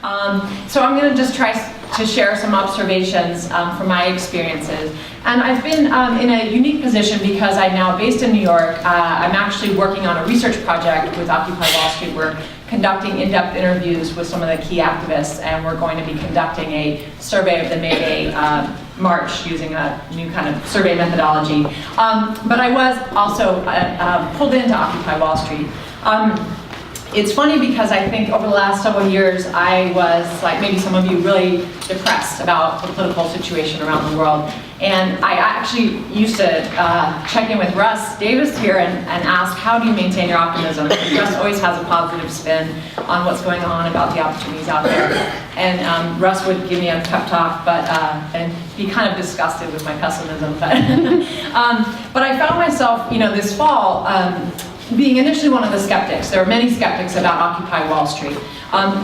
So I'm going to just try to share some observations from my experiences. And I've been in a unique position because I'm now based in New York. I'm actually working on a research project with Occupy Wall Street. We're conducting in-depth interviews with some of the key activists, and we're going to be conducting a survey of the May Day march using a new kind of survey methodology. But I was also pulled into Occupy Wall Street. It's funny because I think over the last several years I was, like maybe some of you, really depressed about the political situation around the world. And I actually used to check in with Russ Davis here and ask, how do you maintain your optimism? Russ always has a positive spin on what's going on, about the opportunities out there. And Russ would give me a pep talk, but and be kind of disgusted with my pessimism. But I found myself, this fall, being initially one of the skeptics. There are many skeptics about Occupy Wall Street.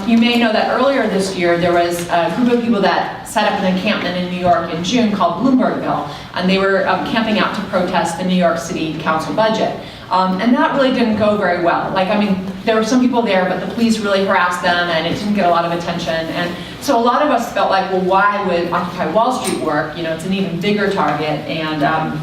You may know that earlier this year there was a group of people that set up an encampment in New York in June called Bloombergville, and they were camping out to protest the New York City Council budget. And that really didn't go very well. There were some people there, but the police really harassed them and it didn't get a lot of attention. And so a lot of us felt like, well, why would Occupy Wall Street work? It's an even bigger target, and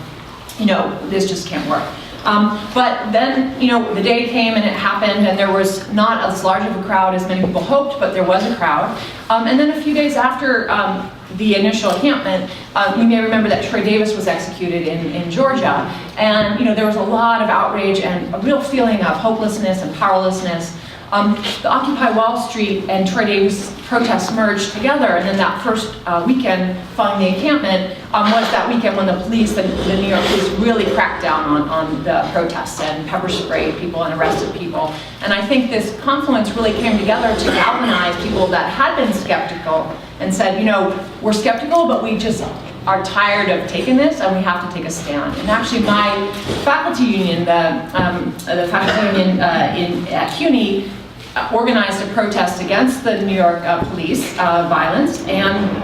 this just can't work. But then, the day came and it happened, and there was not as large of a crowd as many people hoped, but there was a crowd. And then a few days after the initial encampment, you may remember that Troy Davis was executed in Georgia. And there was a lot of outrage and a real feeling of hopelessness and powerlessness. The Occupy Wall Street and Troy Davis protests merged together, and then that first weekend following the encampment was that weekend when the police, the New York police, really cracked down on the protests and pepper sprayed people and arrested people. And I think this confluence really came together to galvanize people that had been skeptical and said, we're skeptical, but we just are tired of taking this and we have to take a stand. And actually my faculty union, the faculty union at CUNY, organized a protest against the New York police violence, and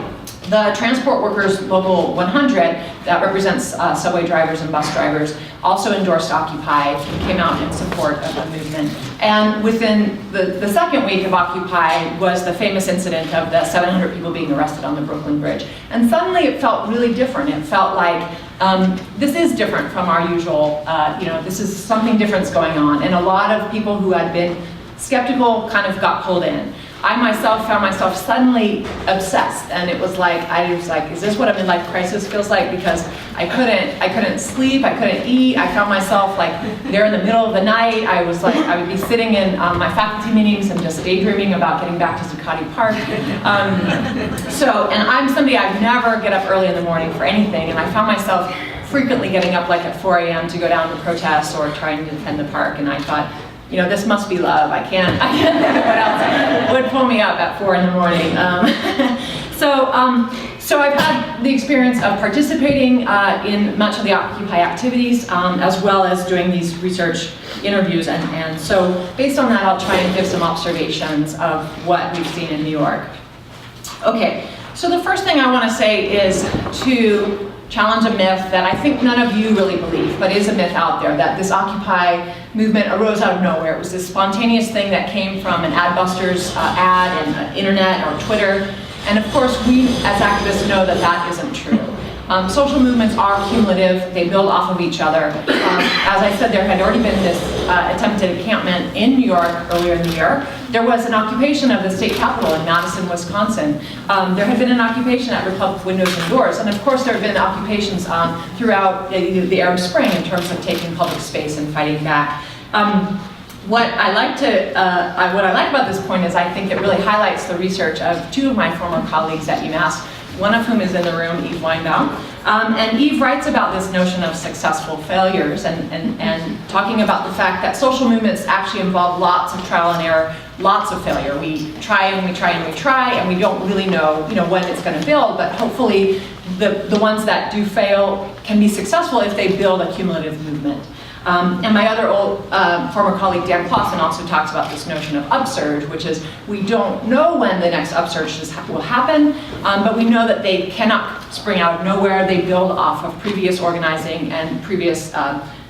the Transport Workers Local 100, that represents subway drivers and bus drivers, also endorsed Occupy and came out in support of the movement. And within the second week of Occupy was the famous incident of the 700 people being arrested on the Brooklyn Bridge. And suddenly it felt really different. It felt like this is different from our usual, this is something different's going on. And a lot of people who had been skeptical kind of got pulled in. I myself found myself suddenly obsessed, and it was like, is this what a midlife crisis feels like? Because I couldn't sleep, I couldn't eat. I found myself there in the middle of the night. I would be sitting in my faculty meetings and just daydreaming about getting back to Zuccotti Park. And I'm somebody, I'd never get up early in the morning for anything, and I found myself frequently getting up at 4 a.m. to go down to protest or trying to defend the park, and I thought, this must be love. I can't think of what else would pull me up at 4 in the morning. So I've had the experience of participating in much of the Occupy activities, as well as doing these research interviews. And so based on that, I'll try and give some observations of what we've seen in New York. Okay, so the first thing I want to say is to challenge a myth that I think none of you really believe, but is a myth out there, that this Occupy movement arose out of nowhere. It was this spontaneous thing that came from an Adbusters ad and internet or Twitter. And of course, we as activists know that that isn't true. Social movements are cumulative, they build off of each other. As I said, there had already been this attempted encampment in New York earlier in the year. There was an occupation of the state capitol in Madison, Wisconsin. There had been an occupation at Republic Windows and Doors, and of course there have been occupations throughout the Arab Spring in terms of taking public space and fighting back. What I like about this point is I think it really highlights the research of two of my former colleagues at UMass, one of whom is in the room, Eve Weinbaum. And Eve writes about this notion of successful failures and talking about the fact that social movements actually involve lots of trial and error, lots of failure. We try and we try and we try, and we don't really know, when it's going to build, but hopefully the ones that do fail can be successful if they build a cumulative movement. And my other old former colleague, Dan Clausen, also talks about this notion of upsurge, which is we don't know when the next upsurge will happen, but we know that they cannot spring out of nowhere. They build off of previous organizing and previous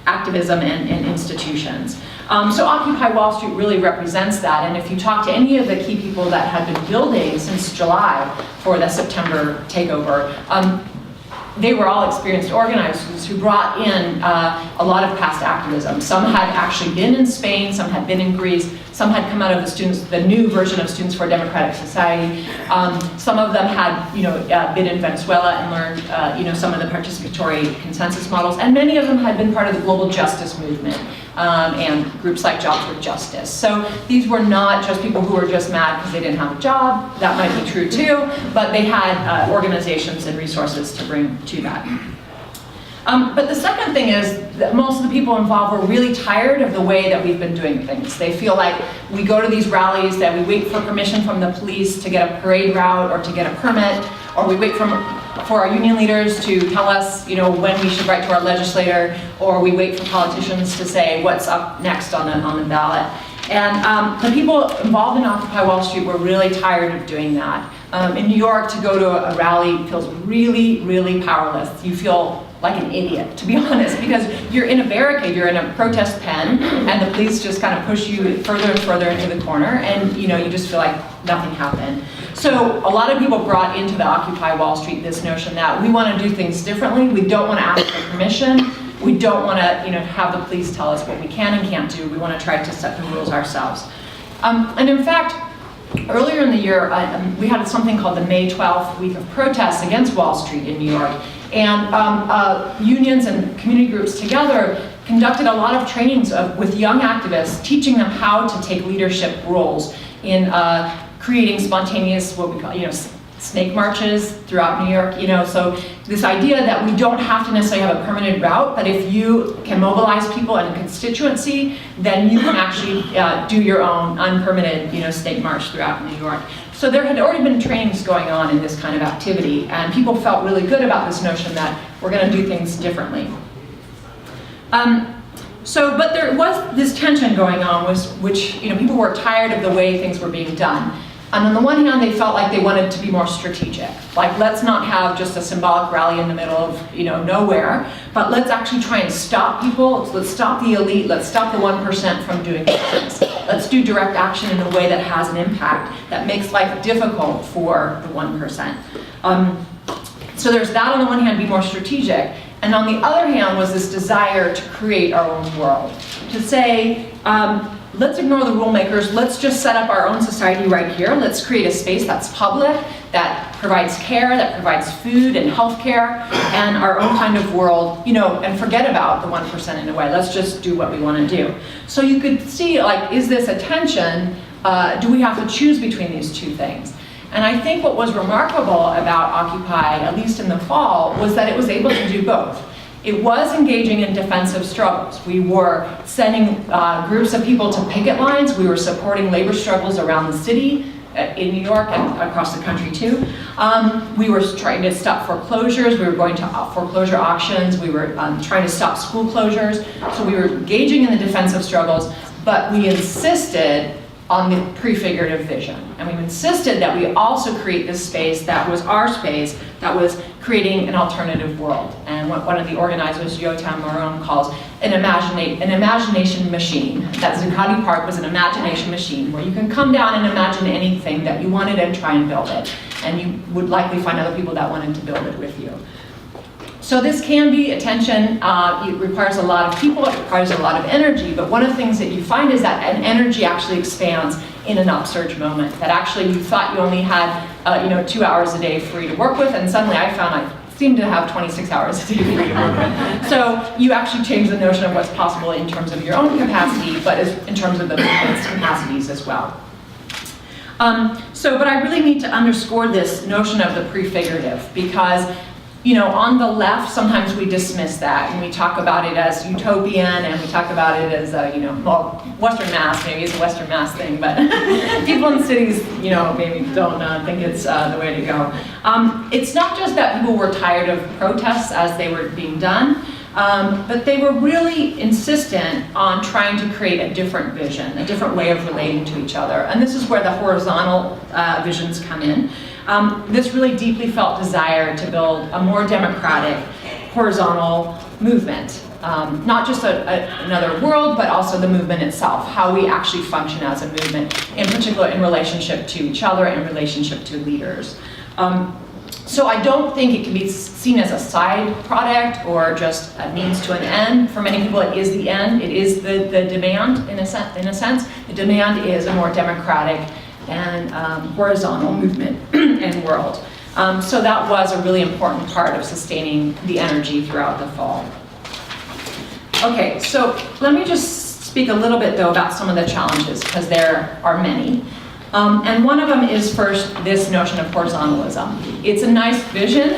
activism and institutions. So Occupy Wall Street really represents that, and if you talk to any of the key people that had been building since July for the September takeover, they were all experienced organizers who brought in a lot of past activism. Some had actually been in Spain, some had been in Greece, some had come out of the new version of Students for a Democratic Society. Some of them had, been in Venezuela and learned, some of the participatory consensus models, and many of them had been part of the global justice movement and groups like Jobs with Justice. So these were not just people who were just mad because they didn't have a job. That might be true too, but they had organizations and resources to bring to that. But the second thing is that most of the people involved were really tired of the way that we've been doing things. They feel like we go to these rallies, that we wait for permission from the police to get a parade route or to get a permit, or we wait for our union leaders to tell us, when we should write to our legislator, or we wait for politicians to say what's up next on the ballot. And the people involved in Occupy Wall Street were really tired of doing that. In New York, to go to a rally feels really, really powerless. You feel like an idiot, to be honest, because you're in a barricade, you're in a protest pen, and the police just kind of push you further and further into the corner, and you just feel like nothing happened. So a lot of people brought into the Occupy Wall Street this notion that we want to do things differently, we don't want to ask for permission, we don't want to have the police tell us what we can and can't do, we want to try to set the rules ourselves. And in fact, earlier in the year, we had something called the May 12th Week of Protests against Wall Street in New York. And unions and community groups together conducted a lot of trainings with young activists, teaching them how to take leadership roles in creating spontaneous, what we call, snake marches throughout New York. So this idea that we don't have to necessarily have a permanent route, but if you can mobilize people in a constituency, then you can actually do your own unpermitted, snake march throughout New York. So there had already been trainings going on in this kind of activity, and people felt really good about this notion that we're going to do things differently. But there was this tension going on, which people were tired of the way things were being done. And on the one hand, they felt like they wanted to be more strategic. Like, let's not have just a symbolic rally in the middle of nowhere, but let's actually try and stop people. Let's stop the elite. Let's stop the 1% from doing things. Let's do direct action in a way that has an impact, that makes life difficult for the 1%. So there's that on the one hand, be more strategic. And on the other hand was this desire to create our own world. To say, let's ignore the rule makers, let's just set up our own society right here. Let's create a space that's public, that provides care, that provides food and health care, and our own kind of world, and forget about the 1% in a way. Let's just do what we want to do. So you could see, like, is this a tension? Do we have to choose between these two things? And I think what was remarkable about Occupy, at least in the fall, was that it was able to do both. It was engaging in defensive struggles. We were sending groups of people to picket lines. We were supporting labor struggles around the city, in New York and across the country too. We were trying to stop foreclosures. We were going to foreclosure auctions. We were trying to stop school closures. So we were engaging in the defensive struggles, but we insisted on the prefigurative vision. And we insisted that we also create this space that was our space, that was creating an alternative world. And what one of the organizers, Yotam Moron, calls an imagination machine. That Zuccotti Park was an imagination machine where you can come down and imagine anything that you wanted and try and build it. And you would likely find other people that wanted to build it with you. So this can be a tension. It requires a lot of people, it requires a lot of energy, but one of the things that you find is that an energy actually expands in an upsurge moment. That actually you thought you only had 2 hours a day free to work with, and suddenly I found I seemed to have 26 hours a day free to work with. So you actually change the notion of what's possible in terms of your own capacity, but in terms of the movement's capacities as well. But I really need to underscore this notion of the prefigurative, because on the left, sometimes we dismiss that, and we talk about it as utopian, and we talk about it as, Western Mass, maybe it's a Western Mass thing, but people in cities, maybe don't think it's the way to go. It's not just that people were tired of protests as they were being done, but they were really insistent on trying to create a different vision, a different way of relating to each other. And this is where the horizontal visions come in. This really deeply felt desire to build a more democratic, horizontal movement. not just another world, but also the movement itself, how we actually function as a movement, in particular in relationship to each other, in relationship to leaders. So I don't think it can be seen as a side product or just a means to an end. For many people, it is the end. It is the demand, in a sense. The demand is a more democratic and horizontal movement and world. So that was a really important part of sustaining the energy throughout the fall. Okay, so let me just speak a little bit, though, about some of the challenges, because there are many. And one of them is first this notion of horizontalism. It's a nice vision,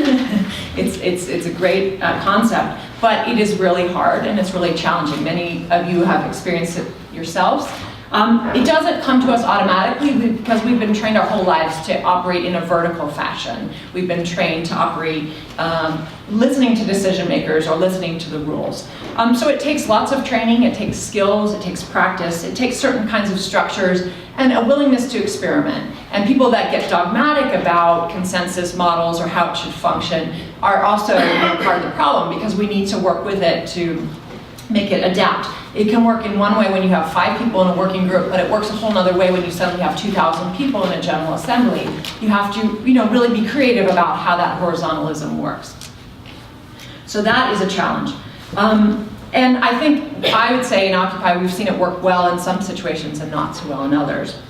it's a great concept, but it is really hard and it's really challenging. Many of you have experienced it yourselves. It doesn't come to us automatically because we've been trained our whole lives to operate in a vertical fashion. We've been trained to operate listening to decision makers or listening to the rules. So it takes lots of training, it takes skills, it takes practice, it takes certain kinds of structures and a willingness to experiment. And people that get dogmatic about consensus models or how it should function are also part of the problem because we need to work with it to make it adapt. It can work in one way when you have 5 people in a working group, but it works a whole other way when you suddenly have 2,000 people in a general assembly. You have to, really be creative about how that horizontalism works. So that is a challenge. And I would say in Occupy, we've seen it work well in some situations and not so well in others.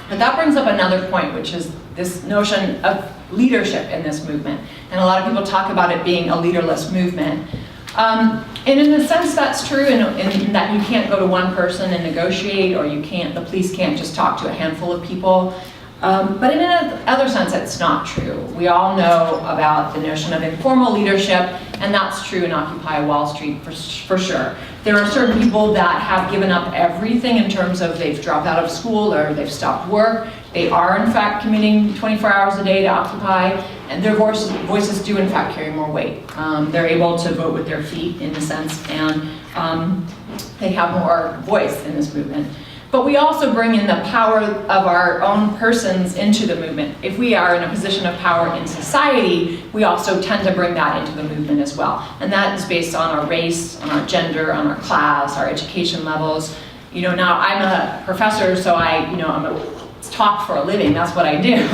But that brings up another point, which is this notion of leadership in this movement. And a lot of people talk about it being a leaderless movement. And in a sense, that's true in that you can't go to one person and negotiate, or the police can't just talk to a handful of people. But in another sense, it's not true. We all know about the notion of informal leadership, and that's true in Occupy Wall Street for sure. There are certain people that have given up everything in terms of they've dropped out of school or they've stopped work. They are, in fact, committing 24 hours a day to Occupy, and their voices do, in fact, carry more weight. They're able to vote with their feet, in a sense, and they have more voice in this movement. But we also bring in the power of our own persons into the movement. If we are in a position of power in society, we also tend to bring that into the movement as well. And that is based on our race, on our gender, on our class, our education levels. Now I'm a professor, so I'm a talk for a living, that's what I do.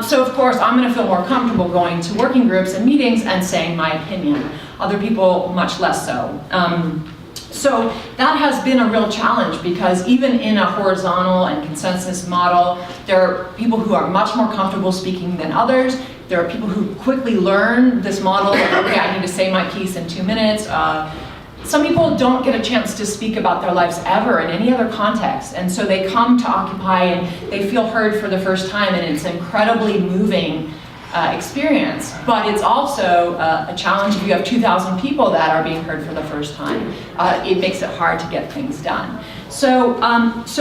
So of course I'm gonna feel more comfortable going to working groups and meetings and saying my opinion. Other people much less so. So that has been a real challenge because even in a horizontal and consensus model, there are people who are much more comfortable speaking than others. There are people who quickly learn this model, like, okay, I need to say my piece in 2 minutes. Some people don't get a chance to speak about their lives ever in any other context, and so they come to Occupy and they feel heard for the first time, and it's an incredibly moving experience. But it's also a challenge if you have 2,000 people that are being heard for the first time. It makes it hard to get things done. So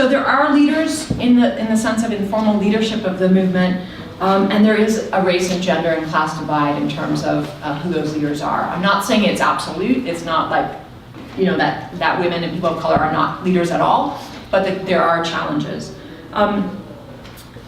there are leaders in the sense of informal leadership of the movement, and there is a race and gender and class divide in terms of who those leaders are. I'm not saying it's absolute. It's not like that women and people of color are not leaders at all, but there are challenges.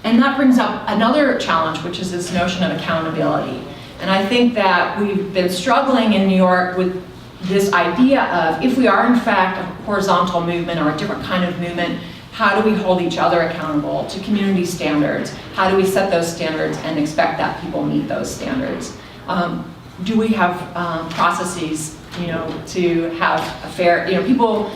And that brings up another challenge, which is this notion of accountability. And I think that we've been struggling in New York with this idea of, if we are in fact a horizontal movement or a different kind of movement, how do we hold each other accountable to community standards? How do we set those standards and expect that people meet those standards? Do we have processes, to have a fair, people,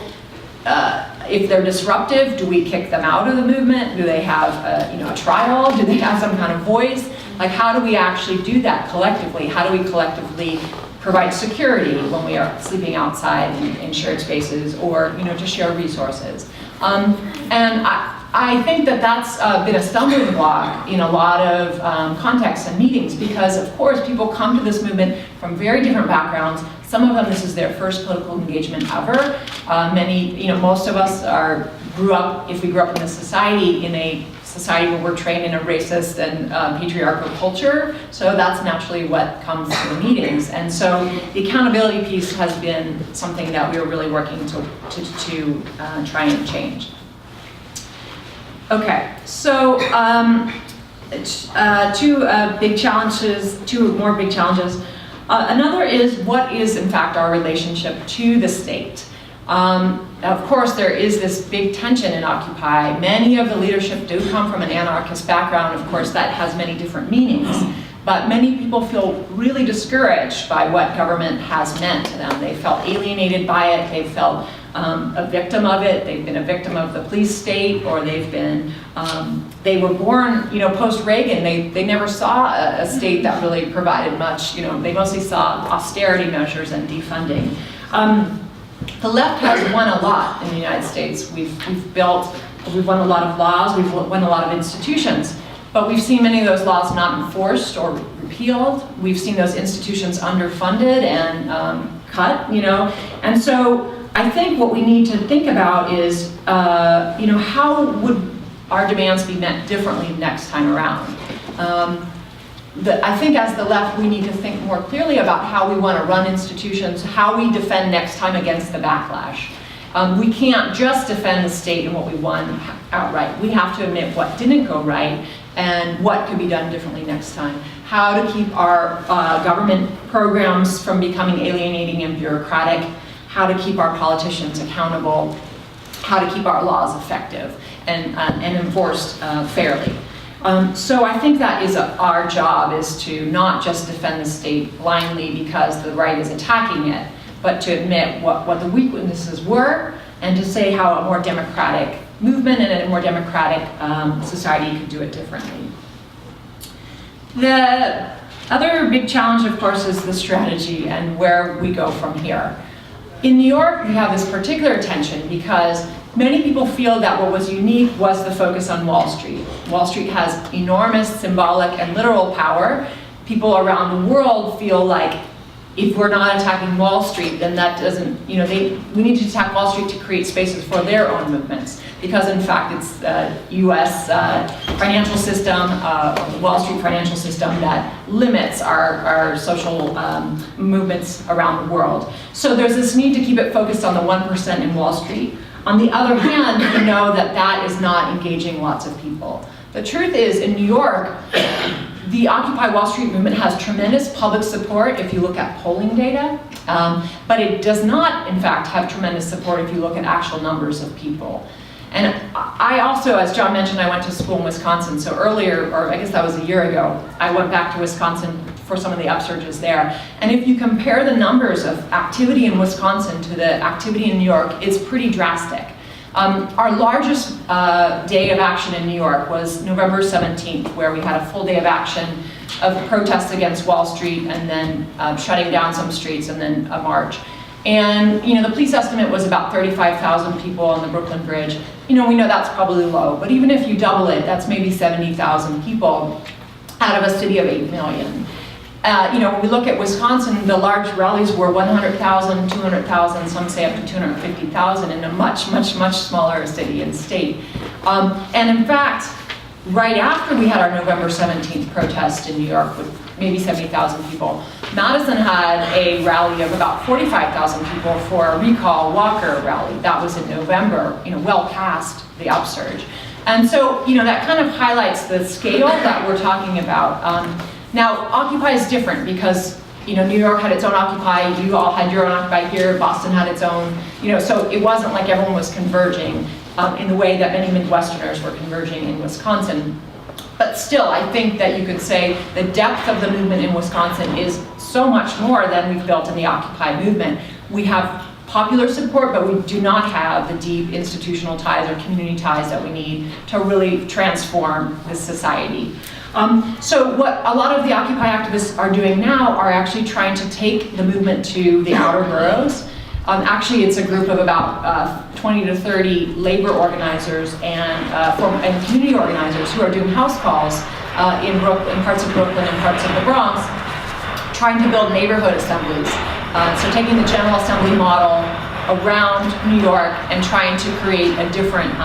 if they're disruptive, do we kick them out of the movement? Do they have a trial? Do they have some kind of voice? Like, how do we actually do that collectively? How do we collectively provide security when we are sleeping outside in shared spaces, or to share resources? And I think that that's been a stumbling block in a lot of contexts and meetings, because of course people come to this movement from very different backgrounds. Some of them, this is their first political engagement ever. Most of us grew up, if we grew up in a society where we're trained in a racist and patriarchal culture, so that's naturally what comes to the meetings. And so the accountability piece has been something that we were really working to try and change. Okay, so two more big challenges. Another is, what is in fact our relationship to the state? Of course, there is this big tension in Occupy. Many of the leadership do come from an anarchist background. Of course, that has many different meanings. But many people feel really discouraged by what government has meant to them. They felt alienated by it. They felt a victim of it. They've been a victim of the police state, or they've been, they were born, post-Reagan. They never saw a state that really provided much. They mostly saw austerity measures and defunding. The left has won a lot in the United States. We've won a lot of laws, we've won a lot of institutions, but we've seen many of those laws not enforced or repealed. We've seen those institutions underfunded and cut, And so I think what we need to think about is, how would our demands be met differently next time around? I think as the left, we need to think more clearly about how we want to run institutions, how we defend next time against the backlash. We can't just defend the state and what we won outright. We have to admit what didn't go right and what could be done differently next time. How to keep our government programs from becoming alienating and bureaucratic, how to keep our politicians accountable, how to keep our laws effective and enforced fairly. So I think that is our job, is to not just defend the state blindly because the right is attacking it, but to admit what the weaknesses were and to say how a more democratic movement and a more democratic society could do it differently. The other big challenge, of course, is the strategy and where we go from here. In New York, we have this particular tension because many people feel that what was unique was the focus on Wall Street. Wall Street has enormous symbolic and literal power. People around the world feel like if we're not attacking Wall Street, then that doesn't, we need to attack Wall Street to create spaces for their own movements. Because in fact, it's the US financial system, the Wall Street financial system that limits our social movements around the world. So there's this need to keep it focused on the 1% in Wall Street. On the other hand, we know that that is not engaging lots of people. The truth is, in New York, the Occupy Wall Street movement has tremendous public support if you look at polling data, but it does not, in fact, have tremendous support if you look at actual numbers of people. And I also, as John mentioned, I went to school in Wisconsin, so earlier, or I guess that was a year ago, I went back to Wisconsin for some of the upsurges there. And if you compare the numbers of activity in Wisconsin to the activity in New York, it's pretty drastic. Our largest day of action in New York was November 17th, where we had a full day of action of protests against Wall Street and then shutting down some streets and then a march. And the police estimate was about 35,000 people on the Brooklyn Bridge. We know that's probably low, but even if you double it, that's maybe 70,000 people out of a city of 8 million. When we look at Wisconsin, the large rallies were 100,000, 200,000, some say up to 250,000 in a much, much, much smaller city and state. And in fact, right after we had our November 17th protest in New York with maybe 70,000 people, Madison had a rally of about 45,000 people for a recall Walker rally. That was in November, well past the upsurge. And so, that kind of highlights the scale that we're talking about. Now, Occupy is different because, New York had its own Occupy, you all had your own Occupy here, Boston had its own, so it wasn't like everyone was converging in the way that many Midwesterners were converging in Wisconsin. But still, I think that you could say the depth of the movement in Wisconsin is so much more than we've built in the Occupy movement. We have popular support, but we do not have the deep institutional ties or community ties that we need to really transform this society. So what a lot of the Occupy activists are doing now are actually trying to take the movement to the outer boroughs. Actually, it's a group of about 20 to 30 labor organizers and community organizers who are doing house calls in parts of Brooklyn and parts of the Bronx, trying to build neighborhood assemblies. So taking the General Assembly model around New York and trying to create a different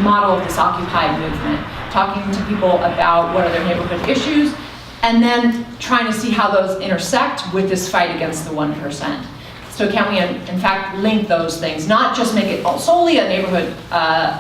model of this Occupy movement, talking to people about what are their neighborhood issues, and then trying to see how those intersect with this fight against the 1%. So can we, in fact, link those things, not just make it solely a neighborhood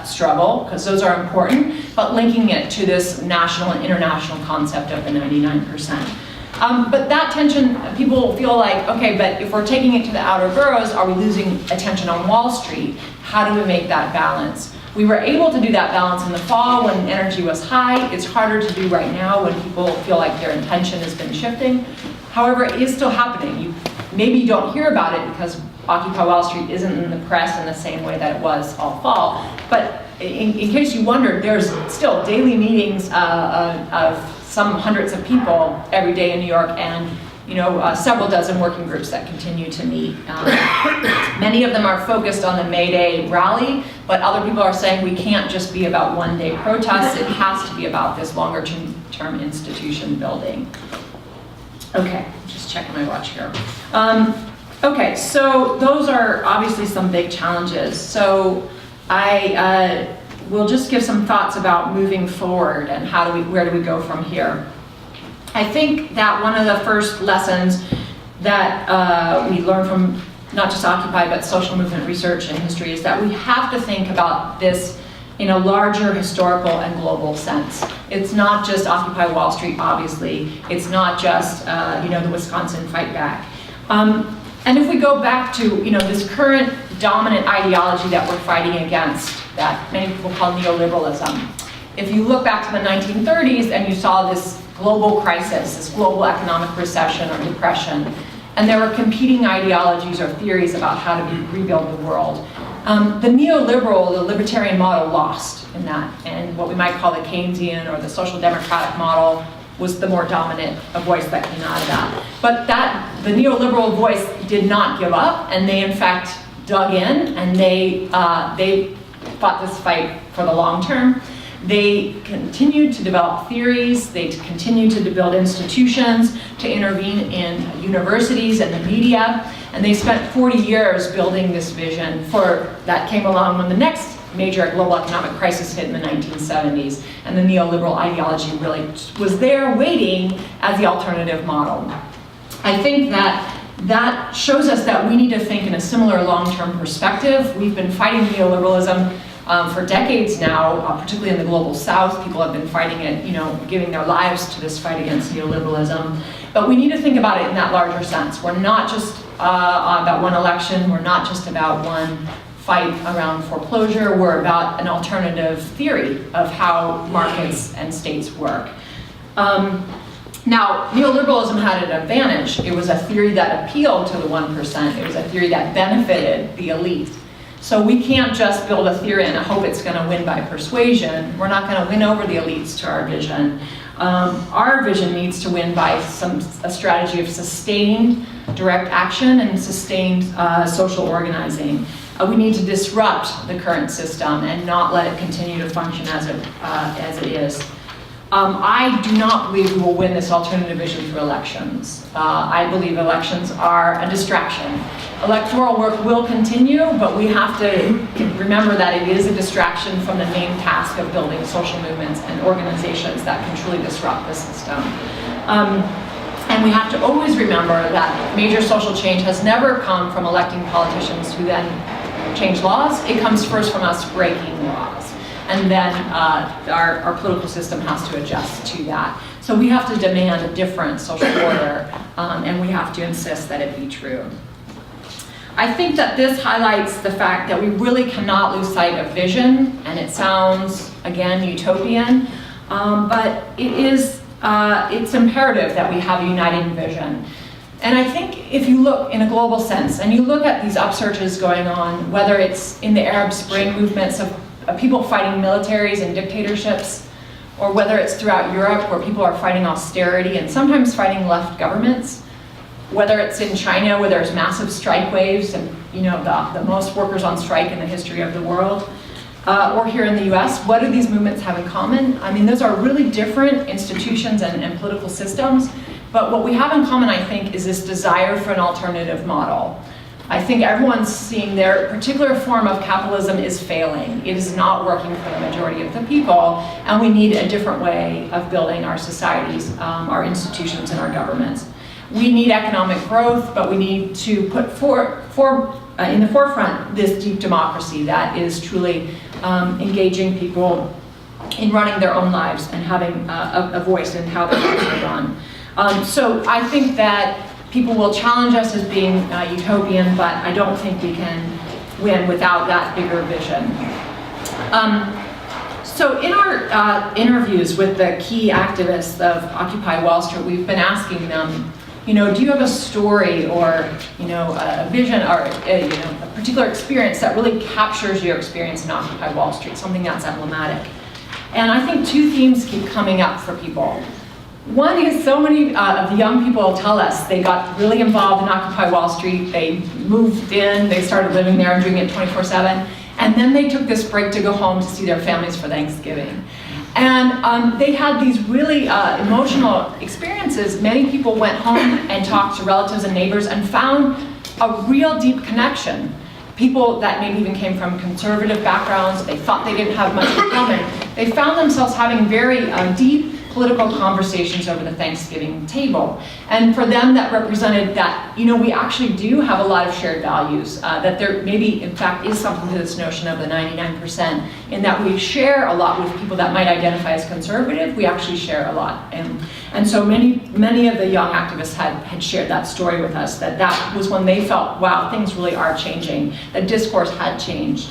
struggle, because those are important, but linking it to this national and international concept of the 99%. But that tension, people feel like, okay, but if we're taking it to the outer boroughs, are we losing attention on Wall Street? How do we make that balance? We were able to do that balance in the fall when energy was high. It's harder to do right now when people feel like their intention has been shifting. However, it is still happening. Maybe you don't hear about it because Occupy Wall Street isn't in the press in the same way that it was all fall. But in case you wondered, there's still daily meetings of some hundreds of people every day in New York, and several dozen working groups that continue to meet. Many of them are focused on the May Day rally, but other people are saying we can't just be about one-day protests. It has to be about this longer-term institution building. Okay, just checking my watch here. Okay, so those are obviously some big challenges. So I will just give some thoughts about moving forward and where do we go from here. I think that one of the first lessons that we learn from not just Occupy but social movement research and history is that we have to think about this in a larger historical and global sense. It's not just Occupy Wall Street, obviously. It's not just the Wisconsin Fight Back. And if we go back to this current dominant ideology that we're fighting against, that many people call neoliberalism. If you look back to the 1930s and you saw this global crisis, this global economic recession or depression, and there were competing ideologies or theories about how to rebuild the world. The neoliberal, the libertarian model lost in that, and what we might call the Keynesian or the social democratic model was the more dominant voice that came out of that. But the neoliberal voice did not give up, and they in fact dug in, and they fought this fight for the long term. They continued to develop theories, they continued to build institutions, to intervene in universities and the media, and they spent 40 years building this vision that came along when the next major global economic crisis hit in the 1970s, and the neoliberal ideology really was there waiting as the alternative model. I think that shows us that we need to think in a similar long-term perspective. We've been fighting neoliberalism for decades now, particularly in the global south. People have been fighting it, giving their lives to this fight against neoliberalism. But we need to think about it in that larger sense. We're not just about one election, we're not just about one fight around foreclosure, we're about an alternative theory of how markets and states work. Now, neoliberalism had an advantage. It was a theory that appealed to the 1%. It was a theory that benefited the elite. So we can't just build a theory and hope it's going to win by persuasion. We're not going to win over the elites to our vision. Our vision needs to win by a strategy of sustained direct action and sustained social organizing. We need to disrupt the current system and not let it continue to function as it is. I do not believe we will win this alternative vision through elections. I believe elections are a distraction. Electoral work will continue, but we have to remember that it is a distraction from the main task of building social movements and organizations that can truly disrupt the system. And we have to always remember that major social change has never come from electing politicians who then change laws. It comes first from us breaking laws. And then our political system has to adjust to that. So we have to demand a different social order, and we have to insist that it be true. I think that this highlights the fact that we really cannot lose sight of vision, and it sounds, again, utopian, but it's imperative that we have a uniting vision. And I think if you look in a global sense, and you look at these upsurges going on, whether it's in the Arab Spring movements of people fighting militaries and dictatorships, or whether it's throughout Europe where people are fighting austerity and sometimes fighting left governments, whether it's in China where there's massive strike waves and the most workers on strike in the history of the world, or here in the US, what do these movements have in common? I mean, those are really different institutions and political systems, but what we have in common, I think, is this desire for an alternative model. I think everyone's seeing their particular form of capitalism is failing. It is not working for the majority of the people, and we need a different way of building our societies, our institutions, and our governments. We need economic growth, but we need to put in the forefront this deep democracy that is truly engaging people in running their own lives and having a voice in how their lives are run. So I think that people will challenge us as being utopian, but I don't think we can win without that bigger vision. So in our interviews with the key activists of Occupy Wall Street, we've been asking them, do you have a story or, a vision or a particular experience that really captures your experience in Occupy Wall Street, something that's emblematic? And I think two themes keep coming up for people. One is so many of the young people tell us they got really involved in Occupy Wall Street, they moved in, they started living there and doing it 24/7, and then they took this break to go home to see their families for Thanksgiving. And they had these really emotional experiences. Many people went home and talked to relatives and neighbors and found a real deep connection. People that maybe even came from conservative backgrounds, they thought they didn't have much in common. They found themselves having very deep political conversations over the Thanksgiving table. And for them, that represented that, we actually do have a lot of shared values, that there maybe, in fact, is something to this notion of the 99%, in that we share a lot with people that might identify as conservative. We actually share a lot. And so many of the young activists had shared that story with us, that was when they felt, wow, things really are changing. The discourse had changed.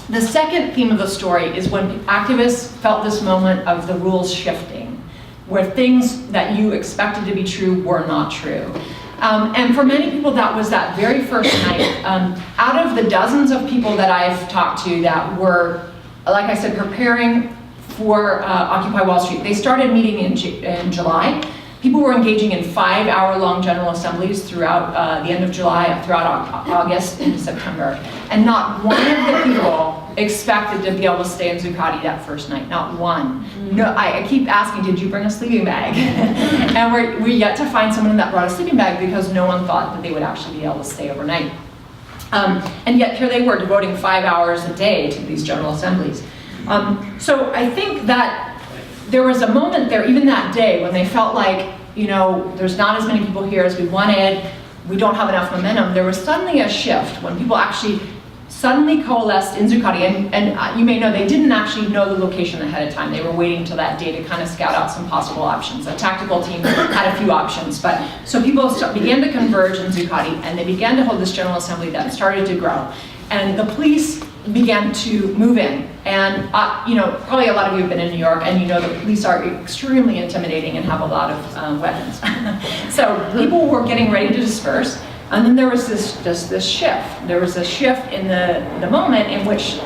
The second theme of the story is when activists felt this moment of the rules shifting, where things that you expected to be true were not true. And for many people, that was that very first night. Out of the dozens of people that I've talked to that were, like I said, preparing for Occupy Wall Street, they started meeting in July. People were engaging in 5-hour-long general assemblies throughout the end of July, throughout August into September. And not one of the people expected to be able to stay in Zuccotti that first night, not one. No, I keep asking, did you bring a sleeping bag? And we're yet to find someone that brought a sleeping bag because no one thought that they would actually be able to stay overnight. And yet here they were devoting 5 hours a day to these general assemblies. So I think that there was a moment there, even that day, when they felt like, there's not as many people here as we wanted, we don't have enough momentum. There was suddenly a shift when people actually suddenly coalesced in Zuccotti, and you may know they didn't actually know the location ahead of time. They were waiting till that day to kind of scout out some possible options. A tactical team had a few options, but so people began to converge in Zuccotti, and they began to hold this general assembly that started to grow. And the police began to move in. And probably a lot of you have been in New York, and the police are extremely intimidating and have a lot of weapons. So people were getting ready to disperse, and then there was this shift. There was a shift in the moment in which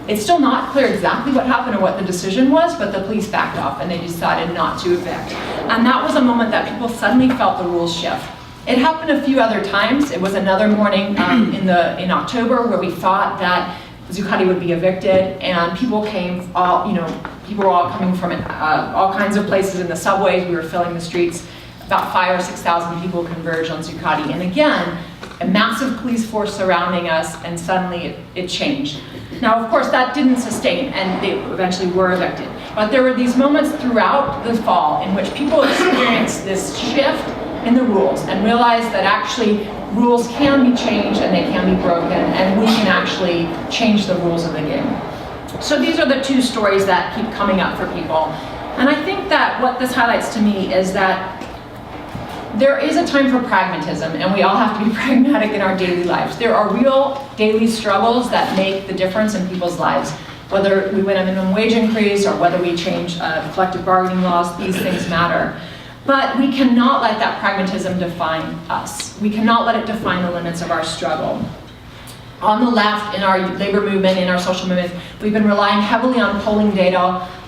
it's still not clear exactly what happened or what the decision was, but the police backed off and they decided not to evict. And that was a moment that people suddenly felt the rules shift. It happened a few other times. It was another morning in October where we thought that Zuccotti would be evicted, and people came. People were all coming from all kinds of places in the subways. We were filling the streets. About 5,000 or 6,000 people converged on Zuccotti, and again, a massive police force surrounding us, and suddenly it changed. Now, of course, that didn't sustain, and they eventually were evicted. But there were these moments throughout the fall in which people experienced this shift in the rules and realize that actually rules can be changed and they can be broken, and we can actually change the rules of the game. So these are the two stories that keep coming up for people. And I think that what this highlights to me is that there is a time for pragmatism, and we all have to be pragmatic in our daily lives. There are real daily struggles that make the difference in people's lives. Whether we win a minimum wage increase or whether we change collective bargaining laws, these things matter. But we cannot let that pragmatism define us. We cannot let it define the limits of our struggle. On the left, in our labor movement, in our social movement, we've been relying heavily on polling data,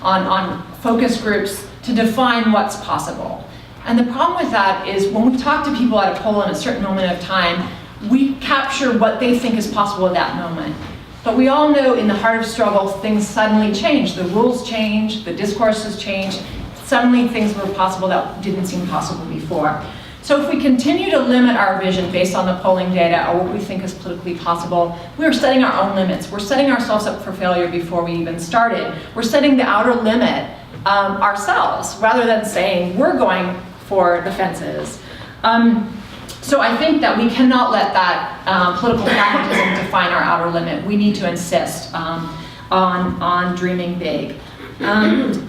on focus groups to define what's possible. And the problem with that is when we talk to people at a poll in a certain moment of time, we capture what they think is possible at that moment. But we all know in the heart of struggle, things suddenly change. The rules change, the discourses change. Suddenly things were possible that didn't seem possible before. So if we continue to limit our vision based on the polling data or what we think is politically possible, we're setting our own limits. We're setting ourselves up for failure before we even started. We're setting the outer limit ourselves rather than saying we're going for the fences. So I think that we cannot let that political pragmatism define our outer limit. We need to insist on dreaming big.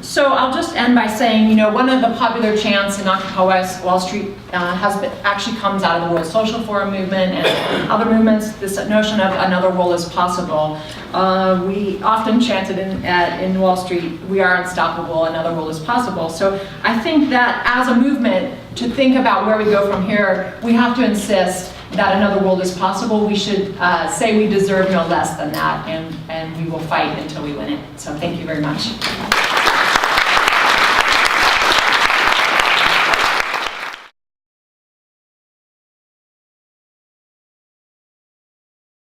So I'll just end by saying, you know, one of the popular chants in Occupy Wall Street actually comes out of the World Social Forum movement and other movements, this notion of another world is possible. We often chanted in Wall Street, we are unstoppable, another world is possible. So I think that as a movement, to think about where we go from here, we have to insist that another world is possible. We should say we deserve no less than that, and we will fight until we win it. So thank you very much.